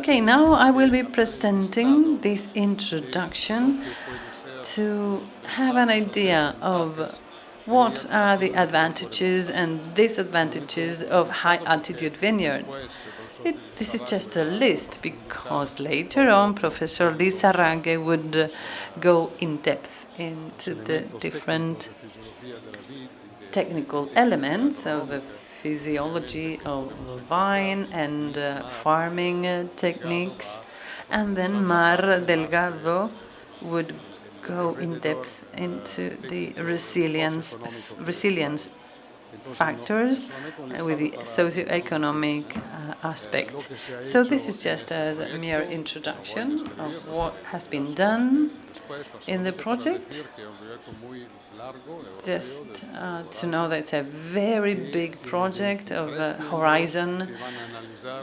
Okay, now I will be presenting this introduction to have an idea of what are the advantages and disadvantages of high-altitude vineyards. This is just a list because later on Professor Lisa Raghe would go in depth into the different technical elements of the physiology of vine and farming techniques. And then Mar Delgado would go in depth into the resilience factors with the socioeconomic aspects. So this is just as a mere introduction of what has been done in the project. Just to know that it's a very big project of a horizon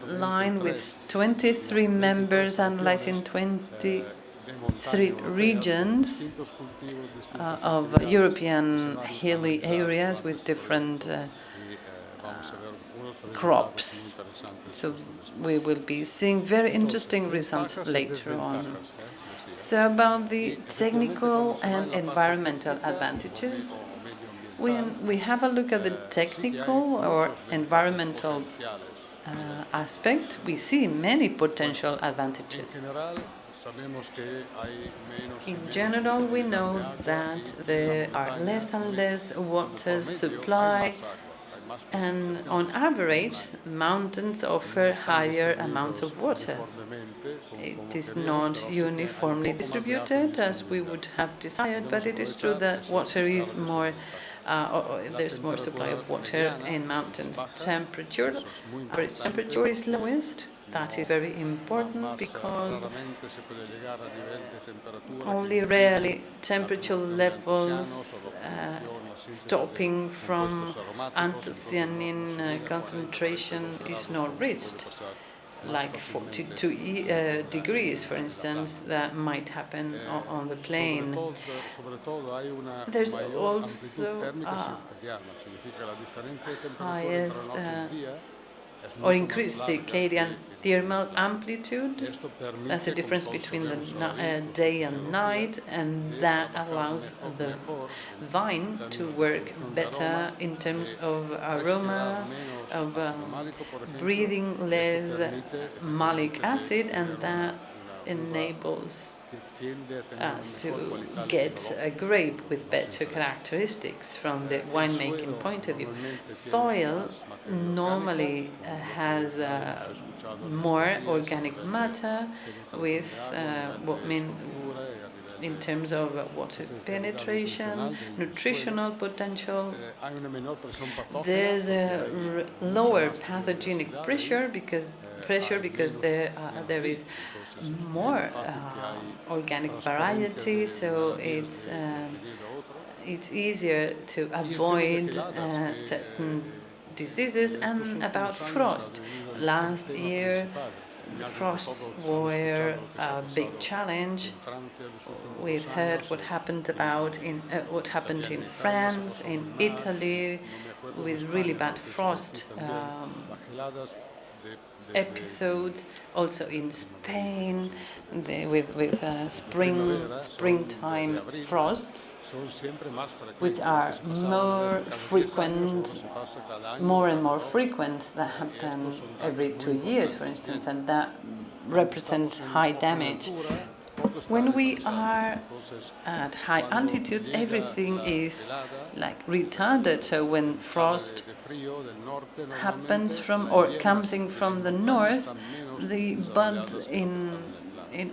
line with 23 members analyzing 23 regions of European hilly areas with different crops. So we will be seeing very interesting results later on. So about the technical and environmental advantages, when we have a look at the technical or environmental aspect, we see many potential advantages. In general, we know that there are less and less water supply, and on average, mountains offer higher amounts of water. It is not uniformly distributed as we would have desired, but it is true that water is more, there's more supply of water in mountains. Average temperature is lowest. That is very important because only rarely temperature levels stopping from anthocyanin concentration is not reached, like 42 degrees, for instance, that might happen on the plain. There's also highest or increased circadian thermal amplitude. That's the difference between the day and night, and that allows the vine to work better in terms of aroma, of breathing less malic acid, and that enables us to get a grape with better characteristics from the winemaking point of view. Soil normally has more organic matter with what mean in terms of water penetration, nutritional potential. There's a lower pathogenic pressure because there is more organic variety, so it's easier to avoid certain diseases. And about frost, last year frosts were a big challenge. We've heard what happened in France, in Italy, with really bad frost episodes, also in Spain with springtime frosts, which are more and more frequent, that happen every 2 years, for instance, and that represents high damage. When we are at high altitudes, everything is like retarded. So when frost happens from or comes in from the north, the buds in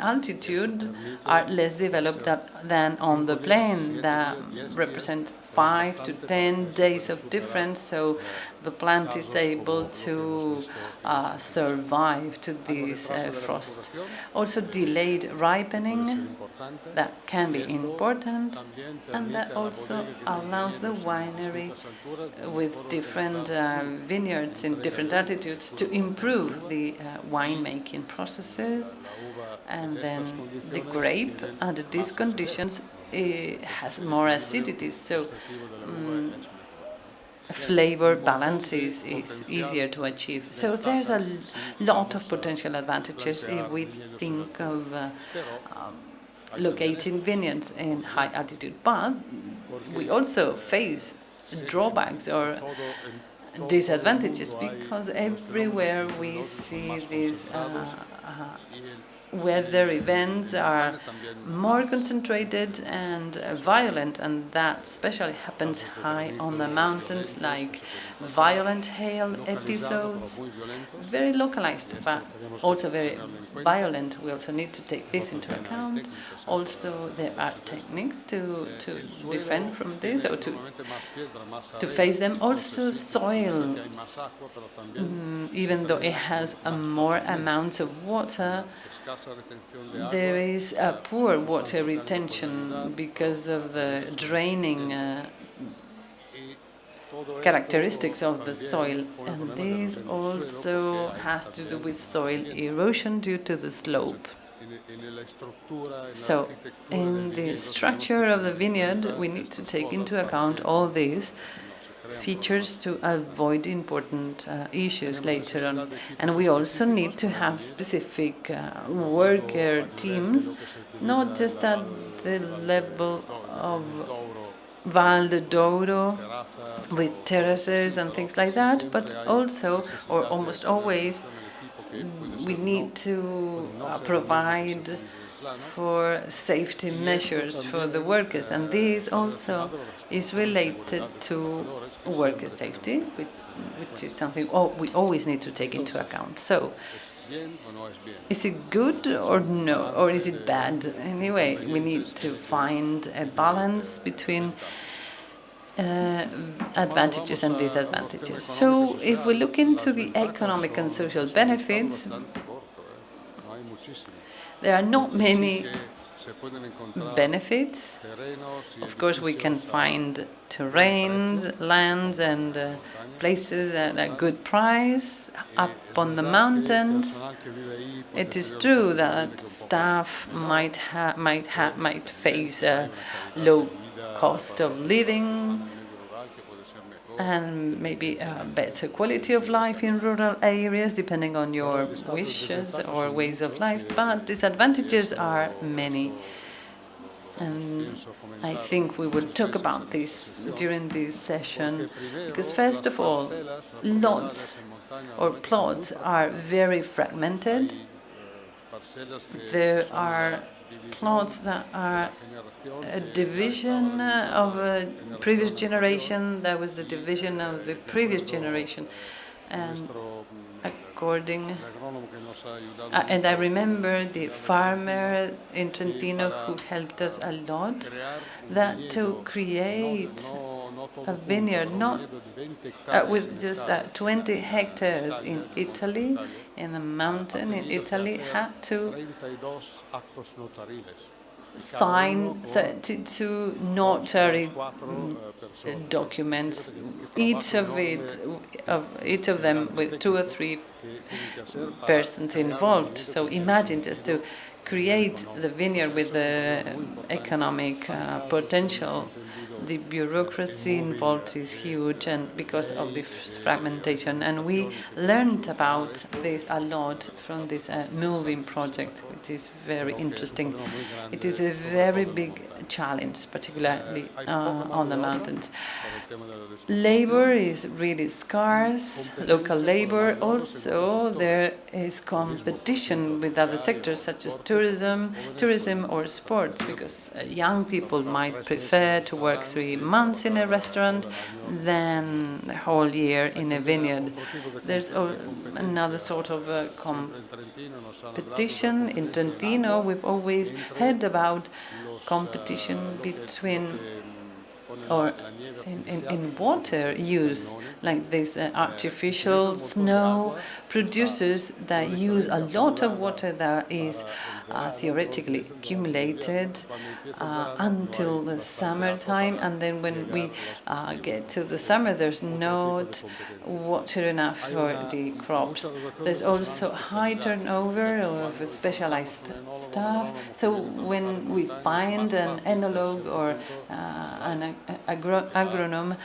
altitude are less developed than on the plain. That represent 5 to 10 days of difference, so the plant is able to survive to these frosts. Also delayed ripening, that can be important, and that also allows the winery with different vineyards in different altitudes to improve the winemaking processes. And then the grape under these conditions has more acidity, so flavor balance is easier to achieve. So there's a lot of potential advantages if we think of locating vineyards in high altitude, but we also face drawbacks or disadvantages because everywhere we see these weather events are more concentrated and violent, and that especially happens high on the mountains, like violent hail episodes, very localized but also very violent. We also need to take this into account. Also, there are techniques to defend from this or to face them. Also, soil, even though it has more amounts of water, there is a poor water retention because of the draining characteristics of the soil, and this also has to do with soil erosion due to the slope. So, in the structure of the vineyard, we need to take into account all these features to avoid important issues later on. And we also need to have specific worker teams, not just at the level of Val de Douro with terraces and things like that, but also, or almost always, we need to provide for safety measures for the workers, and this also is related to worker safety, which is something we always need to take into account. So, is it good or no, or is it bad? Anyway, we need to find a balance between advantages and disadvantages. So, if we look into the economic and social benefits, there are not many benefits. Of course, we can find terrains, lands, and places at a good price up on the mountains. It is true that staff might face a low cost of living and maybe a better quality of life in rural areas, depending on your wishes or ways of life, but disadvantages are many. And I think we will talk about this during this session, because first of all, lots or plots are very fragmented. There are plots that are a division of a previous generation. There was the division of the previous generation, and and I remember the farmer in Trentino who helped us a lot, that to create a vineyard not with just 20 hectares in Italy, in the mountain in Italy, had to sign 32 notary documents, each of them with 2 or 3 persons involved. So imagine just to create the vineyard with the economic potential. The bureaucracy involved is huge, and because of this fragmentation. And we learned about this a lot from this moving project, which is very interesting. It is a very big challenge, particularly on the mountains. Labor is really scarce, local labor. Also, there is competition with other sectors such as tourism or sports, because young people might prefer to work 3 months in a restaurant than the whole year in a vineyard. There's another sort of competition. In Trentino, we've always heard about competition between or in water use, like this artificial snow producers that use a lot of water that is theoretically accumulated until the summertime, and then when we get to the summer, there's not water enough for the crops. There's also high turnover of specialized staff. So when we find an enologue or an agronome,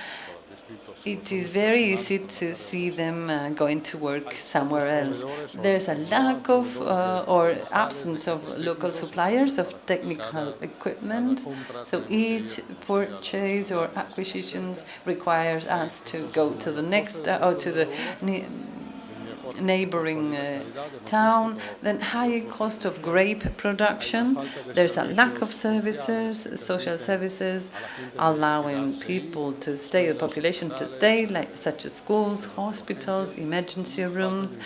it is very easy to see them going to work somewhere else. There's a lack of or absence of local suppliers of technical equipment, so each purchase or acquisitions requires us to go to the next or to the neighboring town. Then higher cost of grape production. There's a lack of services, social services, allowing people to stay, the population to stay, like such as schools, hospitals, emergency rooms,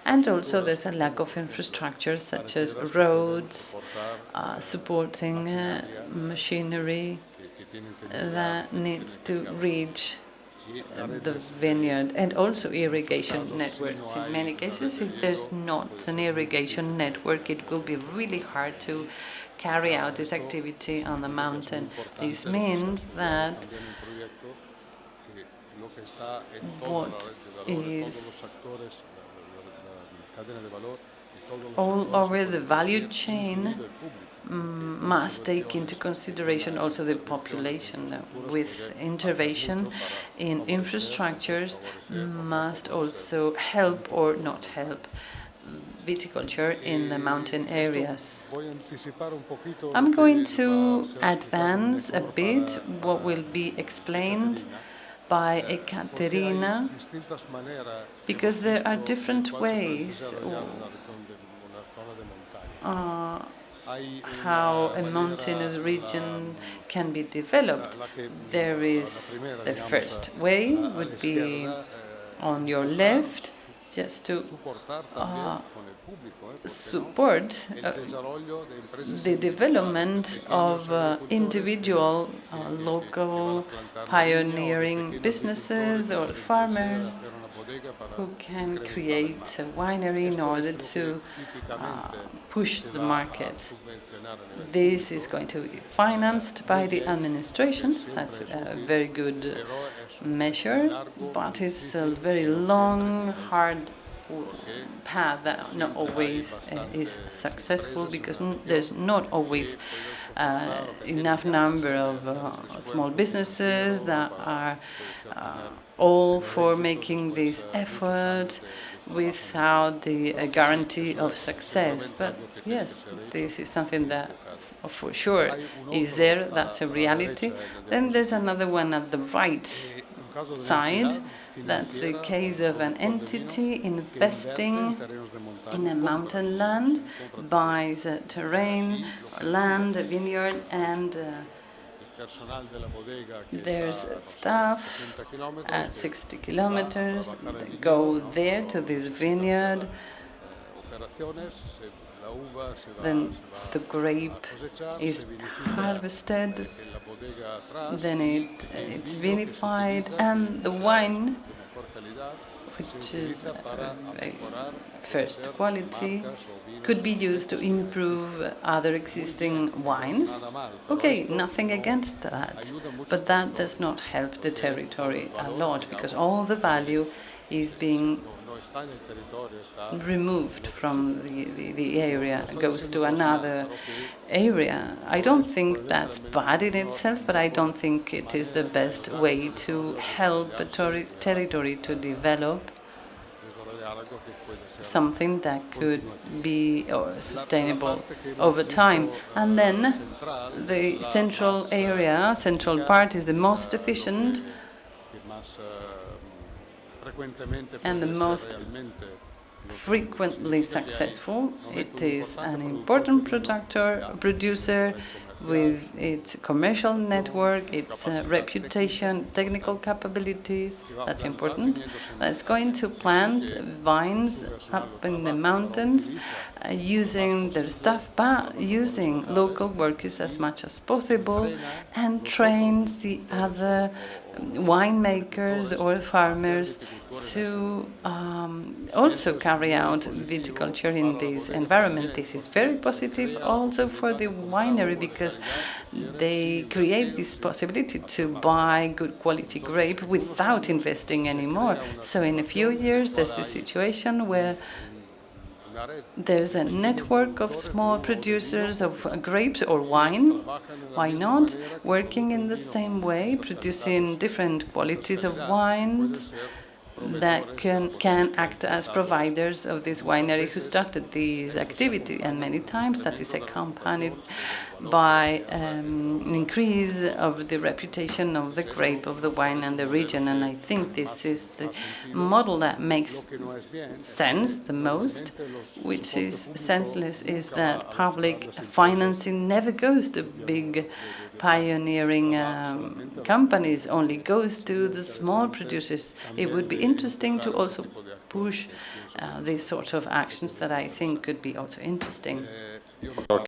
and also there's a lack of infrastructure such as roads, supporting machinery that needs to reach the vineyard, and also irrigation networks. In many cases, if there's not an irrigation network, it will be really hard to carry out this activity on the mountain. This means that what is all over the value chain must take into consideration also the population. With intervention in infrastructures must also help or not help viticulture in the mountain areas. I'm going to advance a bit what will be explained by Ekaterina, because there are different ways how a mountainous region can be developed. There is the first way would be on your left, just to support the development of individual local pioneering businesses or farmers who can create a winery in order to push the market. This is going to be financed by the administrations. That's a very good measure, but it's a very long, hard path that not always is successful, because there's not always enough number of small businesses that are all for making this effort without the guarantee of success. But yes, this is something that for sure is there, that's a reality. Then there's another one at the right side. That's the case of an entity investing in a mountain land, buys a terrain, land, a vineyard, and there's staff at 60 kilometers that go there to this vineyard. Then the grape is harvested, then it's vinified, and the wine, which is first quality, could be used to improve other existing wines. Okay, nothing against that, but that does not help the territory a lot, because all the value is being removed from the area, goes to another area. I don't think that's bad in itself, but I don't think it is the best way to help a territory to develop something that could be sustainable over time. And then the central area, central part, is the most efficient and the most frequently successful. It is an important producer with its commercial network, its reputation, technical capabilities. That's important. It's going to plant vines up in the mountains using their staff, but using local workers as much as possible, and trains the other winemakers or farmers to also carry out viticulture in this environment. This is very positive also for the winery, because they create this possibility to buy good quality grape without investing anymore. So in a few years there's the situation where there's a network of small producers of grapes or wine, why not, working in the same way, producing different qualities of wines that can act as providers of this winery who started this activity, and many times that is accompanied by an increase of the reputation of the grape, of the wine and the region. And I think this is the model that makes sense the most. Which is senseless is that public financing never goes to big pioneering companies, only goes to the small producers. It would be interesting to also push these sort of actions that I think could be also interesting.